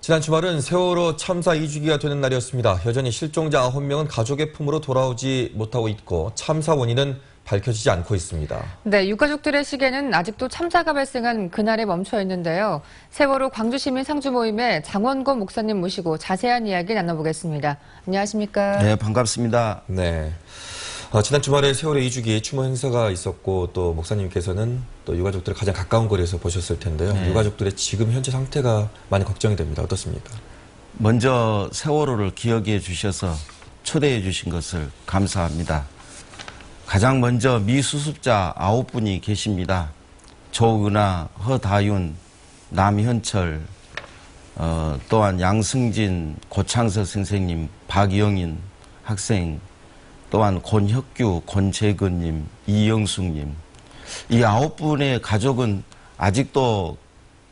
지난 주말은 세월호 참사 2주기가 되는 날이었습니다. 여전히 실종자 9명은 가족의 품으로 돌아오지 못하고 있고 참사 원인은 밝혀지지 않고 있습니다. 네, 유가족들의 시계는 아직도 참사가 발생한 그날에 멈춰 있는데요. 세월호 광주시민 상주 모임에 장원건 목사님 모시고 자세한 이야기 나눠보겠습니다. 안녕하십니까? 네, 반갑습니다. 네. 지난 주말에 세월호 2주기 추모 행사가 있었고 또 목사님께서는 또 유가족들을 가장 가까운 거리에서 보셨을 텐데요. 네. 유가족들의 지금 현재 상태가 많이 걱정이 됩니다. 어떻습니까? 먼저 세월호를 기억해 주셔서 초대해 주신 것을 감사합니다. 가장 먼저 미수습자 9분이 계십니다. 조은아, 허다윤, 남현철, 또한 양승진, 고창석 선생님, 박영인 학생, 또한 권혁규, 권재근님, 이영숙님. 이 9분의 가족은 아직도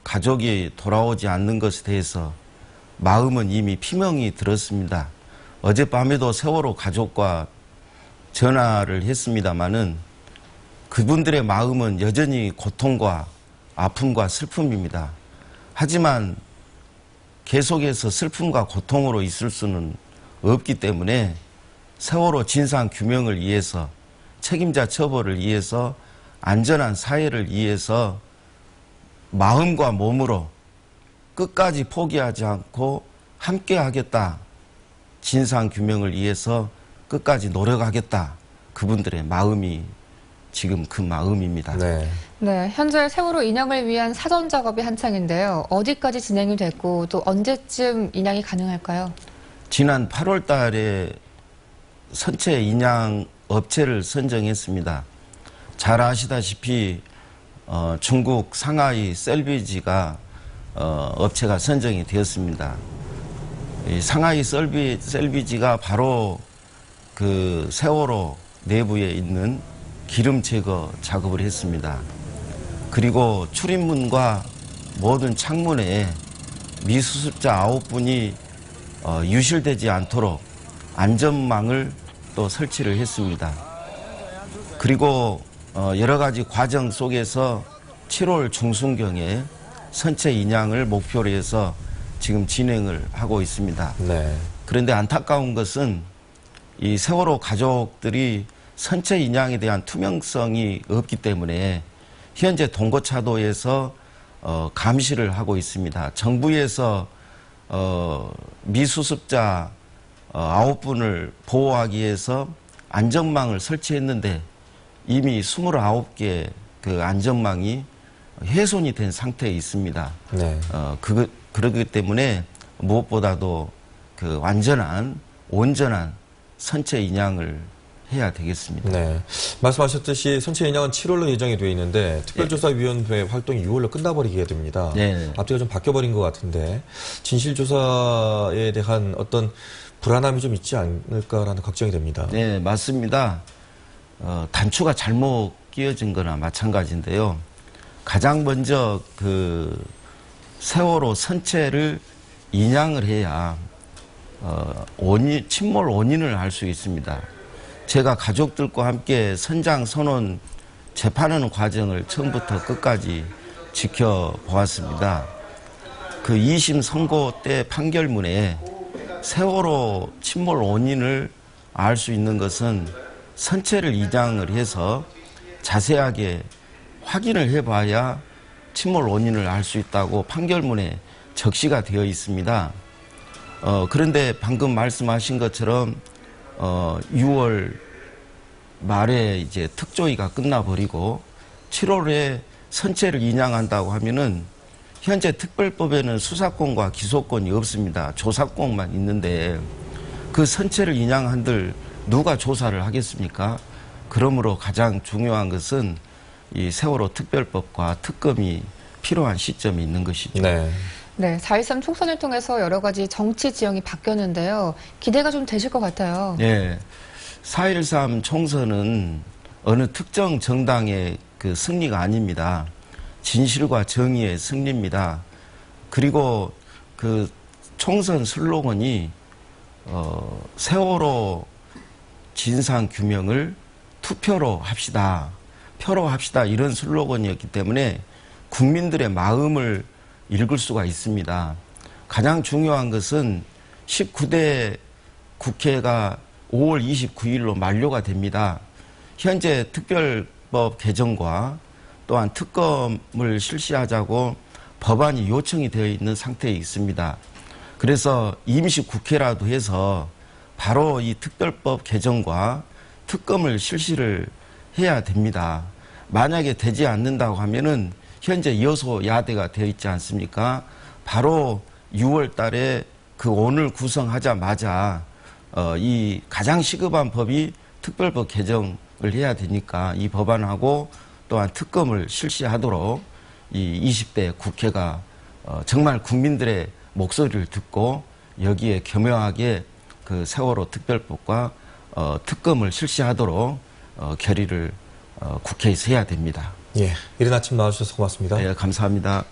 가족이 돌아오지 않는 것에 대해서 마음은 이미 피멍이 들었습니다. 어젯밤에도 세월호 가족과 전화를 했습니다마는 그분들의 마음은 여전히 고통과 아픔과 슬픔입니다. 하지만 계속해서 슬픔과 고통으로 있을 수는 없기 때문에 세월호 진상 규명을 위해서 책임자 처벌을 위해서 안전한 사회를 위해서 마음과 몸으로 끝까지 포기하지 않고 함께 하겠다. 진상 규명을 위해서 끝까지 노력하겠다. 그분들의 마음이 지금 그 마음입니다. 네. 네, 현재 세월호 인양을 위한 사전 작업이 한창인데요. 어디까지 진행이 됐고 또 언제쯤 인양이 가능할까요? 지난 8월 달에 선체 인양 업체를 선정했습니다. 잘 아시다시피 중국 상하이 셀비지가 업체가 선정이 되었습니다. 이 상하이 셀비지가 바로 그 세월호 내부에 있는 기름 제거 작업을 했습니다. 그리고 출입문과 모든 창문에 미수습자 9분이 유실되지 않도록 안전망을 또 설치를 했습니다. 그리고 여러 가지 과정 속에서 7월 중순경에 선체 인양을 목표로 해서 지금 진행을 하고 있습니다. 네. 그런데 안타까운 것은 이 세월호 가족들이 선체 인양에 대한 투명성이 없기 때문에 현재 동거차도에서 감시를 하고 있습니다. 정부에서 미수습자 9분을 보호하기 위해서 안전망을 설치했는데 이미 29개 그 안전망이 훼손이 된 상태에 있습니다. 네. 그렇기 때문에 무엇보다도 그 완전한 온전한 선체 인양을 해야 되겠습니다. 네. 말씀하셨듯이 선체 인양은 7월로 예정이 되어 있는데 특별조사위원회 활동이 6월로 끝나버리게 됩니다. 네. 앞뒤가 좀 바뀌어버린 것 같은데 진실조사에 대한 어떤 불안함이 좀 있지 않을까라는 걱정이 됩니다. 네, 맞습니다. 단추가 잘못 끼워진 거나 마찬가지인데요. 가장 먼저 그 세월호 선체를 인양을 해야 침몰 원인을 알 수 있습니다. 제가 가족들과 함께 선장선원 재판하는 과정을 처음부터 끝까지 지켜보았습니다. 그 2심 선고 때 판결문에 세월호 침몰 원인을 알 수 있는 것은 선체를 인양을 해서 자세하게 확인을 해봐야 침몰 원인을 알 수 있다고 판결문에 적시가 되어 있습니다. 그런데 방금 말씀하신 것처럼 6월 말에 이제 특조위가 끝나버리고 7월에 선체를 인양한다고 하면은 현재 특별법에는 수사권과 기소권이 없습니다. 조사권만 있는데 그 선체를 인양한들 누가 조사를 하겠습니까? 그러므로 가장 중요한 것은 이 세월호 특별법과 특검이 필요한 시점이 있는 것이죠. 네. 네, 4.13 총선을 통해서 여러 가지 정치 지형이 바뀌었는데요. 기대가 좀 되실 것 같아요. 네. 4.13 총선은 어느 특정 정당의 그 승리가 아닙니다. 진실과 정의의 승리입니다. 그리고 그 총선 슬로건이 세월호 진상 규명을 투표로 합시다. 표로 합시다. 이런 슬로건이었기 때문에 국민들의 마음을 읽을 수가 있습니다. 가장 중요한 것은 19대 국회가 5월 29일로 만료가 됩니다. 현재 특별법 개정과 또한 특검을 실시하자고 법안이 요청이 되어 있는 상태에 있습니다. 그래서 임시국회라도 해서 바로 이 특별법 개정과 특검을 실시를 해야 됩니다. 만약에 되지 않는다고 하면은 현재 여소야대가 되어 있지 않습니까? 바로 6월 달에 그 오늘 구성하자마자 이 가장 시급한 법이 특별법 개정을 해야 되니까 이 법안하고 또한 특검을 실시하도록 이 20대 국회가 정말 국민들의 목소리를 듣고 여기에 겸허하게 그 세월호 특별법과 특검을 실시하도록 결의를 국회에서 해야 됩니다. 예, 이른 아침 나와주셔서 고맙습니다. 네, 감사합니다.